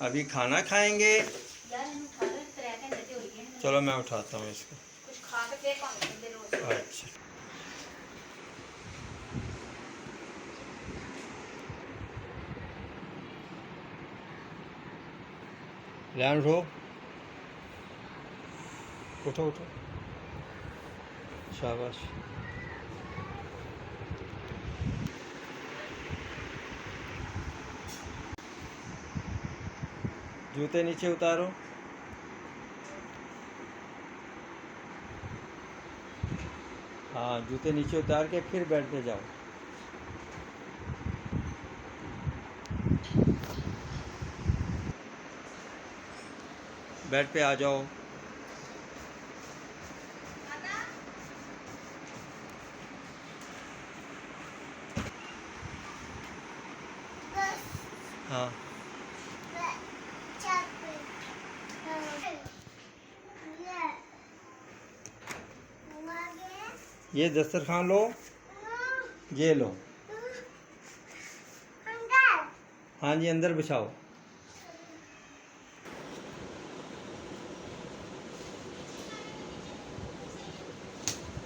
अभी खाना खाएंगे। चलो मैं उठाता हूँ इसको। अच्छा लैंड उठो उठो उठो, शाबाश। जूते नीचे उतारो। हाँ जूते नीचे उतार के फिर बेड पे जाओ। बेड पे आ जाओ। हाँ ये दस्तरखान लो, ये लो। हाँ जी अंदर बिछाओ।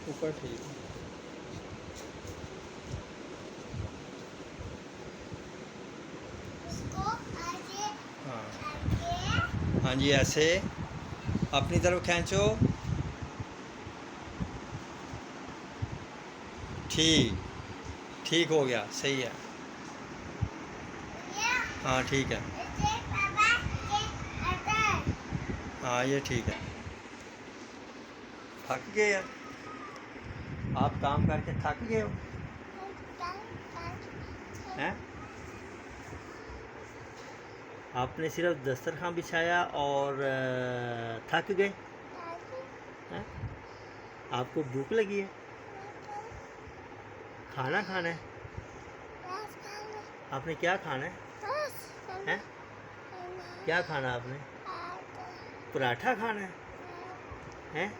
ऊपर ठीक है। हाँ हाँ जी ऐसे अपनी तरफ खींचो। ठीक ठीक हो गया, सही है। हाँ ठीक है। हाँ ये ठीक है। थक गए यार, आप काम करके थक गए हो हैं? आपने सिर्फ दस्तरखान बिछाया और थक गए हैं? आपको भूख लगी है, खाना खाना है? आपने क्या खाना है हैं? क्या खाना आपने? पराठा खाना है हैं?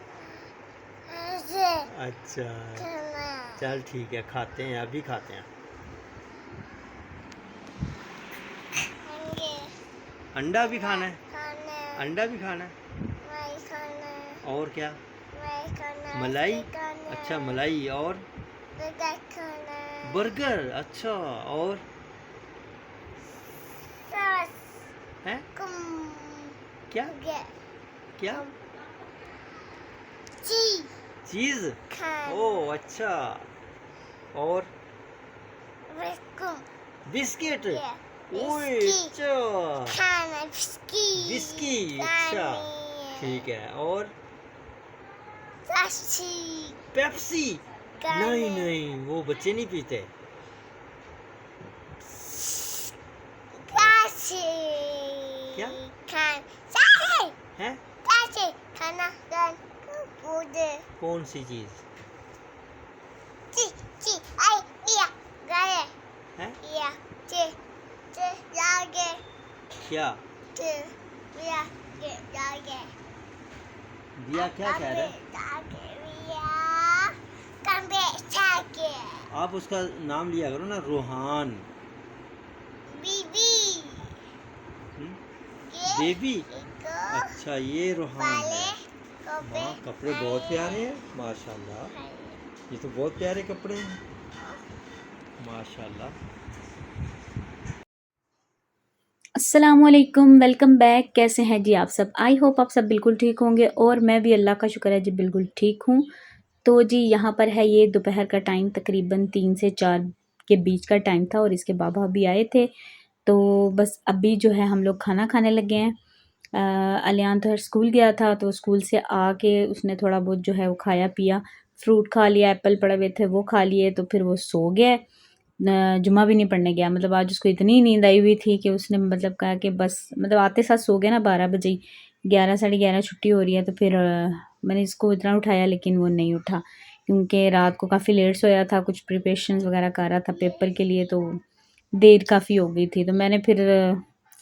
अच्छा चल ठीक है, खाते हैं, अभी खाते हैं। अंडा भी खाना है? अंडा भी खाना है और क्या? मलाई। अच्छा मलाई और बर्गर। अच्छा और है क्या क्या? चीज। ओ अच्छा और बिस्किट। ओए अच्छा बिस्की। अच्छा ठीक है और पेप्सी। नहीं नहीं वो बच्चे नहीं पीते। क्या है? कौन सी चीज है? क्या दिया क्या कह रहे हैं? आप उसका नाम लिया करो ना, रोहान। बेबी। अच्छा ये रोहान है। हाँ कपड़े बहुत प्यारे हैं माशाल्लाह, ये तो बहुत प्यारे कपड़े हैं माशाल्लाह। अस्सलामुअलैकुम, वेलकम बैक। कैसे हैं जी आप सब? आई होप आप सब बिल्कुल ठीक होंगे और मैं भी अल्लाह का शुक्र है जी बिल्कुल ठीक हूँ। तो जी यहाँ पर है ये दोपहर का टाइम, तकरीबन 3 से 4 के बीच का टाइम था और इसके बाबा भी आए थे। तो बस अभी जो है हम लोग खाना खाने लगे हैं। अलियान तो स्कूल गया था, तो स्कूल से आके उसने थोड़ा बहुत जो है वो खाया पिया, फ्रूट खा लिया, एप्पल पड़े हुए थे वो खा लिए, तो फिर वो सो गया। जुम्मा भी नहीं पढ़ने गया, मतलब आज उसको इतनी नींद आई हुई थी कि उसने मतलब कहा कि बस, मतलब आते साथ सो गया ना 12 बजे ही, 11 साढ़े 11 छुट्टी हो रही है। तो फिर मैंने इसको इतना उठाया लेकिन वो नहीं उठा, क्योंकि रात को काफ़ी लेट सोया था, कुछ प्रिपरेशन वगैरह कर रहा था पेपर के लिए, तो देर काफ़ी हो गई थी। तो मैंने फिर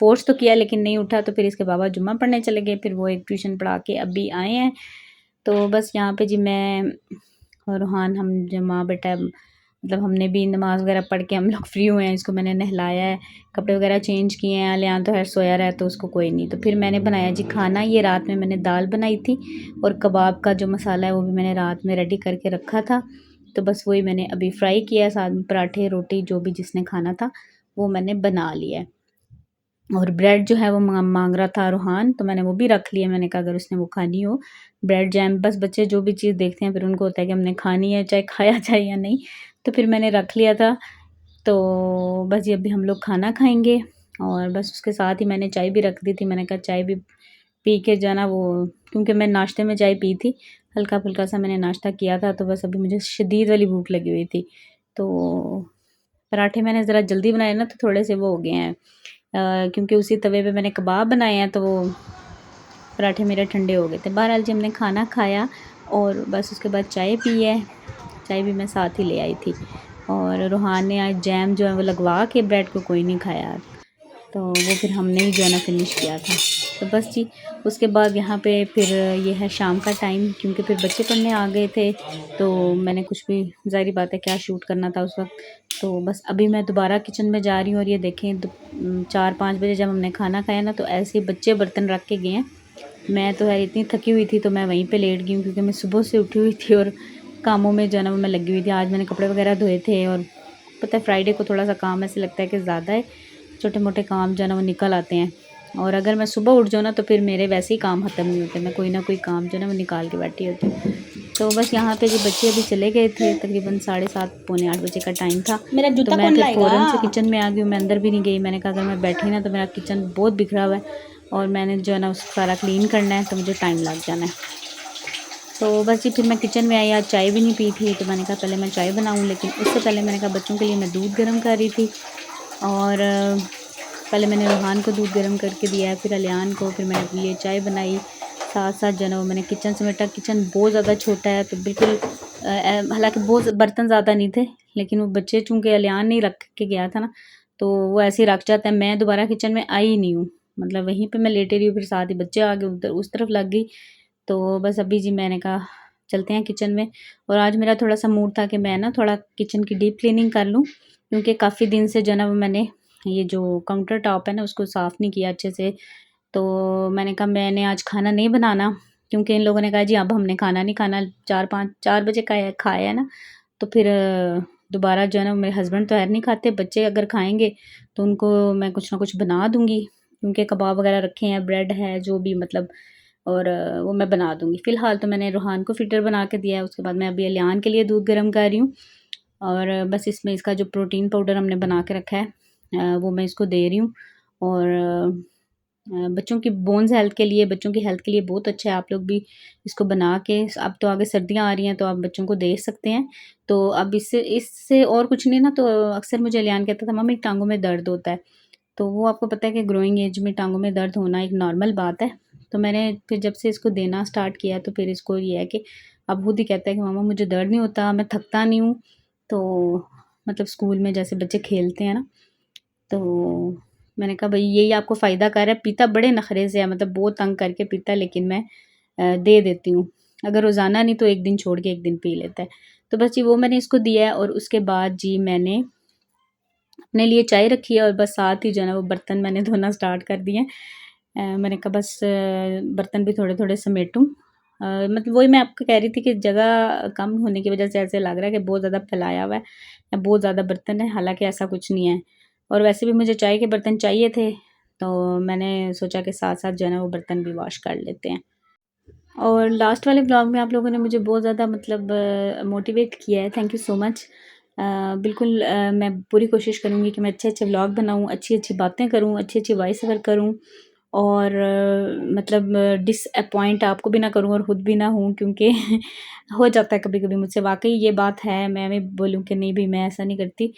फोर्स तो किया लेकिन नहीं उठा। तो फिर इसके बाबा जुम्मा पढ़ने चले गए, फिर वो एक ट्यूशन पढ़ा के अभी आए हैं। तो बस यहाँ पे जी मैं और रूहान, हम जो माँ बेटा मतलब हमने भी नमाज़ वगैरह पढ़ के हम लोग फ्री हुए हैं। इसको मैंने नहलाया है, कपड़े वगैरह चेंज किए हैं। अलियान तो है सोया रहा है तो उसको कोई नहीं। तो फिर मैंने बनाया जी खाना। ये रात में मैंने दाल बनाई थी और कबाब का जो मसाला है वो भी मैंने रात में रेडी करके रखा था। तो बस वही मैंने अभी फ्राई किया है, साथ में पराठे रोटी जो भी जिसने खाना था वो मैंने बना लिया है। और ब्रेड जो है वो मांग रहा था रूहान, तो मैंने वो भी रख लिया। मैंने कहा अगर उसने वो खानी हो ब्रेड जैम, बस बच्चे जो भी चीज़ देखते हैं फिर उनको होता है कि हमने खानी है, चाहे खाया जाए या नहीं। तो फिर मैंने रख लिया था। तो बस ये अभी हम लोग खाना खाएंगे और बस उसके साथ ही मैंने चाय भी रख दी थी। मैंने कहा चाय भी पी के जाना वो, क्योंकि मैं नाश्ते में चाय पी थी, हल्का फुल्का सा मैंने नाश्ता किया था। तो बस अभी मुझे शदीद वाली भूख लगी हुई थी। तो पराठे मैंने ज़रा जल्दी बनाए ना तो थोड़े से वो हो गए हैं, क्योंकि उसी तवे पे मैंने कबाब बनाए हैं तो वो पराठे मेरे ठंडे हो गए थे। बहरहाल जी हमने खाना खाया और बस उसके बाद चाय पी है। चाय भी मैं साथ ही ले आई थी। और रूहान ने आज जैम जो है वो लगवा के ब्रेड को कोई नहीं खाया, तो वो फिर हमने ही जो है ना फिनिश किया था। तो बस जी उसके बाद यहाँ पे फिर ये है शाम का टाइम, क्योंकि फिर बच्चे पढ़ने आ गए थे तो मैंने कुछ भी ज़ाहिर बात है क्या शूट करना था उस वक्त। तो बस अभी मैं दोबारा किचन में जा रही हूँ और ये देखें 4-5 बजे जब हमने खाना खाया ना तो ऐसे ही बच्चे बर्तन रख के गए हैं। मैं तो यार इतनी थकी हुई थी तो मैं वहीं पे लेट गई हूँ, क्योंकि मैं सुबह से उठी हुई थी और कामों में जो है ना वो मैं लगी हुई थी। आज मैंने कपड़े वगैरह धोए थे और पता है फ्राइडे को थोड़ा सा काम ऐसे लगता है कि ज़्यादा है, छोटे मोटे काम जो है ना वो निकल आते हैं। और अगर मैं सुबह उठ जाऊँ ना तो फिर मेरे वैसे ही काम ख़त्म नहीं होते, मैं कोई ना कोई काम जो है ना वो निकाल के बैठी होती हूँ। तो बस यहाँ पे जो बच्चे अभी चले गए थे, तकरीबन 7:30 पौने 8 बजे का टाइम था। मेरा तो जूता मैं कौन फिर लाएगा? फ़ौरन से किचन में आ गई हूँ, मैं अंदर भी नहीं गई। मैंने कहा अगर मैं बैठी ना तो मेरा किचन बहुत बिखरा हुआ है और मैंने जो है ना उसको सारा क्लीन करना है तो मुझे टाइम लग जाना है। तो बस जी फिर मैं किचन में आई। आज चाय भी नहीं पी थी तो मैंने कहा पहले मैं चाय बनाऊँ, लेकिन उससे पहले मैंने कहा बच्चों के लिए मैं दूध गर्म कर रही थी। और पहले मैंने रूहान को दूध गर्म करके दिया है, फिर अलियान को, फिर मैंने अपने लिए चाय बनाई। साथ साथ जो है ना वो मैंने किचन समेटा। किचन बहुत ज़्यादा छोटा है तो बिल्कुल हालांकि बहुत बर्तन ज़्यादा नहीं थे, लेकिन वो बच्चे चूँकि अलियान नहीं रख के गया था ना तो वो ऐसे ही रख जाता है। मैं दोबारा किचन में आई ही नहीं हूँ, मतलब वहीं पर मैं लेटे रही हूँ, फिर साथ ही बच्चे आ गए उधर उस तरफ लग गई। तो बस अभी जी मैंने कहा चलते हैं किचन में। और आज मेरा थोड़ा सा मूड था कि मैं ना थोड़ा किचन की डीप क्लीनिंग कर लूँ, क्योंकि काफ़ी दिन से जो है ना वो मैंने ये जो काउंटर टॉप है ना उसको साफ़ नहीं किया अच्छे से। तो मैंने कहा मैंने आज खाना नहीं बनाना, क्योंकि इन लोगों ने कहा जी अब हमने खाना नहीं खाना, 4 बजे का खाया है ना। तो फिर दोबारा जो है ना मेरे हस्बैंड तो खैर नहीं खाते, बच्चे अगर खाएंगे तो उनको मैं कुछ ना कुछ बना दूँगी, क्योंकि कबाब वगैरह रखे हैं, ब्रेड है जो भी मतलब, और वो मैं बना दूँगी। फ़िलहाल तो मैंने रूहान को फ़िटर बना के दिया है। उसके बाद मैं अभी अलियान के लिए दूध गर्म कर रही हूँ और बस इसमें इसका जो प्रोटीन पाउडर हमने बना के रखा है वो मैं इसको दे रही हूँ। और बच्चों की बोन्स हेल्थ के लिए, बच्चों की हेल्थ के लिए बहुत अच्छा है। आप लोग भी इसको बना के, अब तो आगे सर्दियाँ आ रही हैं तो आप बच्चों को दे सकते हैं। तो अब इससे और कुछ नहीं ना, तो अक्सर मुझे अलियान कहता था मम्मी टांगों में दर्द होता है। तो वो आपको पता है कि ग्रोइंग एज में टांगों में दर्द होना एक नॉर्मल बात है। तो मैंने फिर जब से इसको देना स्टार्ट किया तो फिर इसको ये है कि अब खुद ही कहता है कि मामा मुझे दर्द नहीं होता, मैं थकता नहीं हूँ। तो मतलब स्कूल में जैसे बच्चे खेलते हैं ना, तो मैंने कहा भाई यही आपको फ़ायदा कर रहा है। पीता बड़े नखरे से है, मतलब बहुत तंग करके पीता है, लेकिन मैं दे देती हूँ। अगर रोज़ाना नहीं तो एक दिन छोड़ के एक दिन पी लेता है। तो बस जी वो मैंने इसको दिया है और उसके बाद जी मैंने अपने लिए चाय रखी है और बस साथ ही जो है ना वो बर्तन मैंने धोना स्टार्ट कर दिए हैं। मैंने कहा बस बर्तन भी थोड़े थोड़े समेटूँ। मतलब वही मैं आपको कह रही थी कि जगह कम होने की वजह से ऐसे लग रहा है कि बहुत ज़्यादा फैलाया हुआ है या बहुत ज़्यादा बर्तन है, हालांकि ऐसा कुछ नहीं है। और वैसे भी मुझे चाय के बर्तन चाहिए थे तो मैंने सोचा कि साथ साथ जो है ना वो बर्तन भी वॉश कर लेते हैं। और लास्ट वाले ब्लॉग में आप लोगों ने मुझे बहुत ज़्यादा मतलब मोटिवेट किया है, थैंक यू सो मच। बिल्कुल मैं पूरी कोशिश करूँगी कि मैं अच्छे अच्छे व्लॉग बनाऊँ, अच्छी अच्छी बातें करूँ, अच्छी अच्छी वॉइस ओवर करूँ और मतलब डिसअपॉइंट आपको भी ना करूँ और ख़ुद भी ना हूँ, क्योंकि हो जाता है कभी कभी मुझसे, वाकई ये बात है। मैं भी बोलूँ कि नहीं भी मैं ऐसा नहीं करती।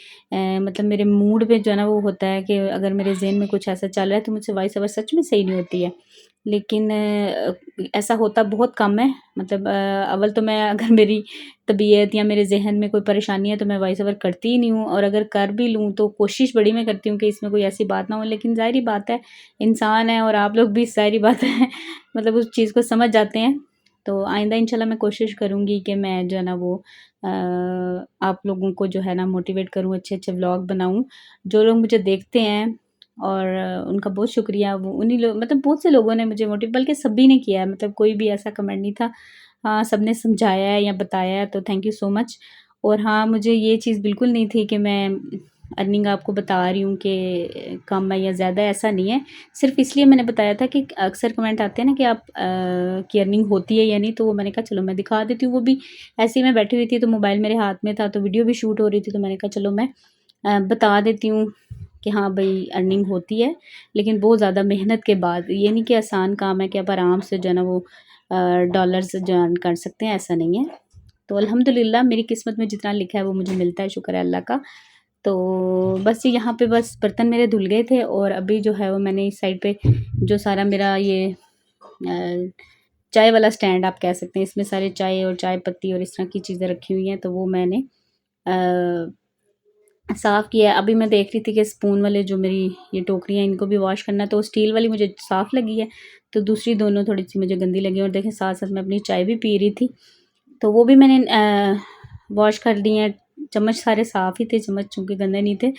मतलब मेरे मूड पे जो है ना वो होता है कि अगर मेरे ज़हन में कुछ ऐसा चल रहा है तो मुझसे वॉइस ओवर सच में सही नहीं होती है। लेकिन ऐसा होता बहुत कम है। मतलब अव्वल तो मैं अगर मेरी तबीयत या मेरे ज़हन में कोई परेशानी है तो मैं वॉइस ओवर करती ही नहीं हूँ, और अगर कर भी लूँ तो कोशिश बड़ी मैं करती हूँ कि इसमें कोई ऐसी बात ना हो। लेकिन ज़ाहिर बात है इंसान है और आप लोग भी ज़ाहिर बात है मतलब उस चीज़ को समझ जाते हैं। तो आइंदा इंशाल्लाह मैं कोशिश करूँगी कि मैं जो है ना वो आप लोगों को जो है ना मोटिवेट करूँ, अच्छे-अच्छे व्लॉग बनाऊँ। जो लोग मुझे देखते हैं और उनका बहुत शुक्रिया, वो उन्हीं लोग मतलब बहुत से लोगों ने मुझे बल्कि सभी ने किया है, मतलब कोई भी ऐसा कमेंट नहीं था। हाँ, सबने समझाया है या बताया है, तो थैंक यू सो मच। और हाँ, मुझे ये चीज़ बिल्कुल नहीं थी कि मैं अर्निंग आपको बता रही हूँ कि कम है या ज़्यादा, ऐसा नहीं है। सिर्फ़ इसलिए मैंने बताया था कि अक्सर कमेंट आते हैं ना कि आप की अर्निंग होती है या नहीं, तो वो मैंने कहा चलो मैं दिखा देती हूँ। वो भी ऐसे ही मैं बैठी हुई थी तो मोबाइल मेरे हाथ में था, तो वीडियो भी शूट हो रही थी, तो मैंने कहा चलो मैं बता देती हूँ कि हाँ भाई अर्निंग होती है, लेकिन बहुत ज़्यादा मेहनत के बाद। ये नहीं कि आसान काम है कि आप आराम से जो है ना वो डॉलर्स जो अर्न कर सकते हैं, ऐसा नहीं है। तो अल्हम्दुलिल्लाह मेरी किस्मत में जितना लिखा है वो मुझे मिलता है, शुक्र है अल्लाह का। तो बस ये यहाँ पे बस बर्तन मेरे धुल गए थे, और अभी जो है वो मैंने इस साइड पे जो सारा मेरा ये चाय वाला स्टैंड आप कह सकते हैं, इसमें सारे चाय और चाय पत्ती और इस तरह की चीज़ें रखी हुई हैं, तो वो मैंने साफ़ किया है। अभी मैं देख रही थी कि स्पून वाले जो मेरी ये टोकरियाँ, इनको भी वॉश करना है, तो स्टील वाली मुझे साफ़ लगी है, तो दूसरी दोनों थोड़ी सी मुझे गंदी लगी। और देखें साथ साथ मैं अपनी चाय भी पी रही थी, तो वो भी मैंने वॉश कर दी हैं। चम्मच सारे साफ़ ही थे, चम्मच चूँकि गंदे नहीं थे,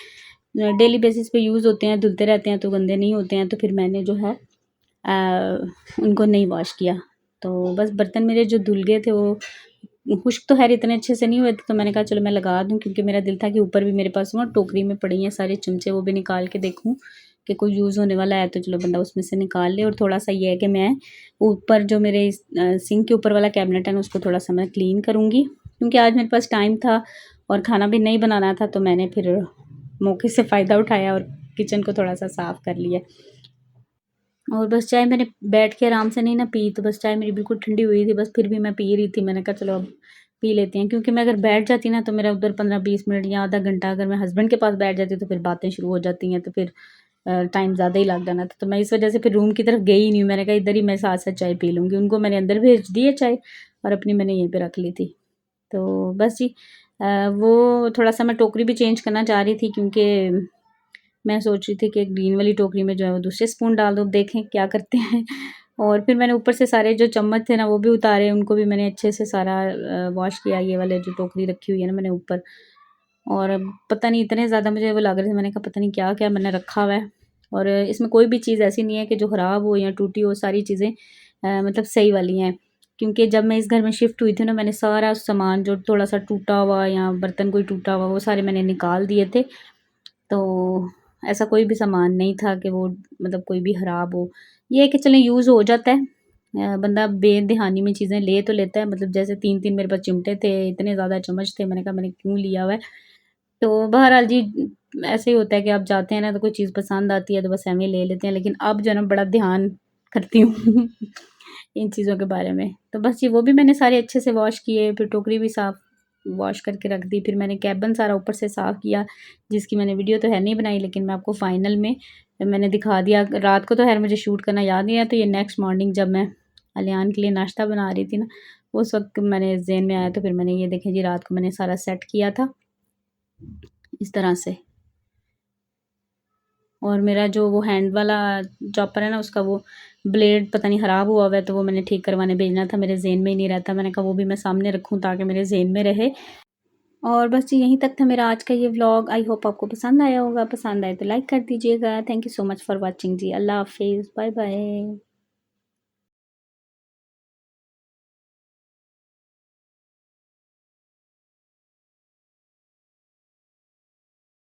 डेली बेसिस पे यूज़ होते हैं, धुलते रहते हैं तो गंदे नहीं होते हैं, तो फिर मैंने जो है उनको नहीं वॉश किया। तो बस बर्तन मेरे जो धुल गए थे वो खुश्क तो खैर इतने अच्छे से नहीं हुए थे, तो मैंने कहा चलो मैं लगा दूँ, क्योंकि मेरा दिल था कि ऊपर भी मेरे पास वो टोकरी में पड़ी हैं सारे चमचे, वो भी निकाल के देखूँ कि कोई यूज़ होने वाला है तो चलो बंदा उसमें से निकाल ले। और थोड़ा सा ये है कि मैं ऊपर जो मेरे सिंक के ऊपर वाला कैबिनेट है ना, उसको थोड़ा सा मैं क्लीन करूँगी, क्योंकि आज मेरे पास टाइम था और खाना भी नहीं बनाना था, तो मैंने फिर मौके से फ़ायदा उठाया और किचन को थोड़ा सा साफ़ कर लिया। और बस चाय मैंने बैठ के आराम से नहीं ना पी, तो बस चाय मेरी बिल्कुल ठंडी हुई थी, बस फिर भी मैं पी रही थी। मैंने कहा चलो अब पी लेते हैं, क्योंकि मैं अगर बैठ जाती ना तो मेरा उधर 15-20 मिनट या आधा घंटा, अगर मैं हस्बैंड के पास बैठ जाती तो फिर बातें शुरू हो जाती हैं, तो फिर टाइम ज़्यादा ही लग जाना था। तो मैं इस वजह से फिर रूम की तरफ गई ही नहीं। मैंने कहा इधर ही मैं साथ साथ चाय पी लूँगी। उनको मैंने अंदर भेज दी है चाय, और अपनी मैंने यहीं पर रख ली थी। तो बस जी वो थोड़ा सा मैं टोकरी भी चेंज करना चाह रही थी, क्योंकि मैं सोच रही थी कि ग्रीन वाली टोकरी में जो है वो दूसरे स्पून डाल दो, देखें क्या करते हैं। और फिर मैंने ऊपर से सारे जो चम्मच थे ना वो भी उतारे, उनको भी मैंने अच्छे से सारा वॉश किया। ये वाले जो टोकरी रखी हुई है ना मैंने ऊपर, और पता नहीं इतने ज़्यादा मुझे वो लग रहे थे, मैंने कहा पता नहीं क्या क्या मैंने रखा हुआ है। और इसमें कोई भी चीज़ ऐसी नहीं है कि जो ख़राब हो या टूटी हो, सारी चीज़ें मतलब सही वाली हैं। क्योंकि जब मैं इस घर में शिफ्ट हुई थी ना, मैंने सारा सामान जो थोड़ा सा टूटा हुआ या बर्तन कोई टूटा हुआ, वो सारे मैंने निकाल दिए थे। तो ऐसा कोई भी सामान नहीं था कि वो मतलब कोई भी ख़राब हो। ये है कि चलें यूज़ हो जाता है। बंदा बेध्यानी में चीज़ें ले तो लेता है, मतलब जैसे 3-3 मेरे पास चिमटे थे, इतने ज़्यादा चम्मच थे, मैंने कहा मैंने क्यों लिया हुआ है। तो बहरहाल जी ऐसे ही होता है कि आप जाते हैं ना तो कोई चीज़ पसंद आती है तो बस एवें ही ले लेते हैं, लेकिन अब जो है ना बड़ा ध्यान करती हूँ इन चीज़ों के बारे में। तो बस ये वो भी मैंने सारे अच्छे से वॉश किए, फिर टोकरी भी साफ़ वॉश करके रख दी। फिर मैंने कैबिन सारा ऊपर से साफ़ किया, जिसकी मैंने वीडियो तो है नहीं बनाई, लेकिन मैं आपको फ़ाइनल में मैंने दिखा दिया। रात को तो खैर मुझे शूट करना याद नहीं आया, तो ये नेक्स्ट मॉर्निंग जब मैं अलियान के लिए नाश्ता बना रही थी ना, उस वक़्त मैंने ज़हन में आया, तो फिर मैंने ये देखें जी रात को मैंने सारा सेट किया था इस तरह से। और मेरा जो वो हैंड वाला चॉपर है ना, उसका वो ब्लेड पता नहीं ख़राब हुआ है, तो वो मैंने ठीक करवाने भेजना था, मेरे ज़हन में ही नहीं रहता। मैंने कहा वो भी मैं सामने रखूँ ताकि मेरे ज़हन में रहे। और बस जी यहीं तक था मेरा आज का ये व्लॉग। आई होप आपको पसंद आया होगा। पसंद आए तो लाइक कर दीजिएगा। Thank you so much for watching जी। अल्लाह हाफिज़, बाय बाय।